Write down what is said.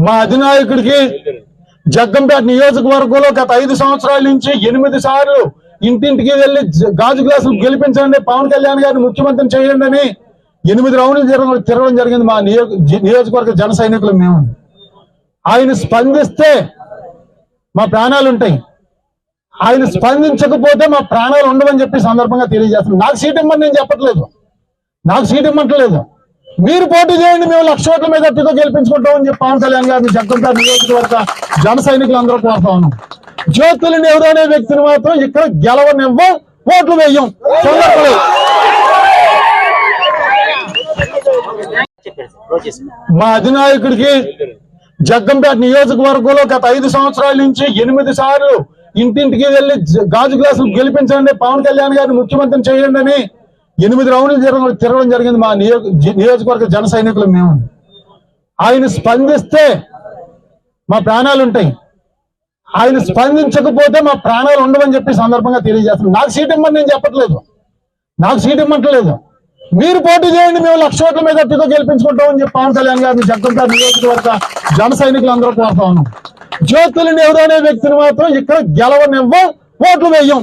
మా అధినాయకుడికి జగ్గంపేట నియోజకవర్గంలో గత 5 సంవత్సరాల నుంచి 8 సార్లు ఇంటింటికి వెళ్లి గాజు గ్లాసులు గెలిపించండి, పవన్ కళ్యాణ్ గారిని ముఖ్యమంత్రిని చేయండి అని 8 రౌండ్లు తిరగడం జరిగింది. మా నియోజకవర్గ జన సైనికులు మేము. ఆయన స్పందిస్తే మా ప్రాణాలు ఉంటాయి, ఆయన స్పందించకపోతే మా ప్రాణాలు ఉండవని చెప్పి సందర్భంగా తెలియజేస్తున్నాను. నాకు సీట్ ఇవ్వమని నేను చెప్పట్లేదు, నాకు సీట్ ఇవ్వట్లేదు. మీరు పోటీ చేయండి, మేము 1,00,000 ఓట్ల మీద అట్టితో గెలిపించుకుంటామని చెప్పి పవన్ కళ్యాణ్ గారిని జగ్గంపేట నియోజకవర్గ జన సైనికులు అందరూ కోరుతా ఉన్నాం. జ్యోతుల నెహ్రూ అనే వ్యక్తిని మాత్రం ఇక్కడ గెలవనివ్వం, ఓట్లు వేయం. మా అధినాయకుడికి జగ్గంపేట నియోజకవర్గంలో గత 5 సంవత్సరాల నుంచి 8 సార్లు ఇంటింటికి వెళ్లి గాజు గ్లాసులు గెలిపించండి, పవన్ కళ్యాణ్ గారిని ముఖ్యమంత్రిని చేయండి అని 8 రౌండ్లు తిరగడం జరిగింది. మా నియోజకవర్గ జన సైనికులు మేము. ఆయన స్పందిస్తే మా ప్రాణాలు ఉంటాయి, ఆయన స్పందించకపోతే మా ప్రాణాలు ఉండవని చెప్పి సందర్భంగా తెలియజేస్తున్నాను. నాకు సీట్ ఇవ్వమని నేను చెప్పట్లేదు, నాకు సీట్ ఇవ్వట్లేదు. మీరు పోటీ చేయండి, మేము 1,00,000 ఓట్ల మీద అట్టితో గెలిపించుకుంటామని చెప్పి పవన్ కళ్యాణ్ గారిని జగ్గంపేట నియోజకవర్గ జన సైనికులు అందరూ కోరుతా ఉన్నాం. జ్యోతుల నెహ్రూ అనే వ్యక్తిని మాత్రం ఇక్కడ గెలవనివ్వం, ఓట్లు వేయం.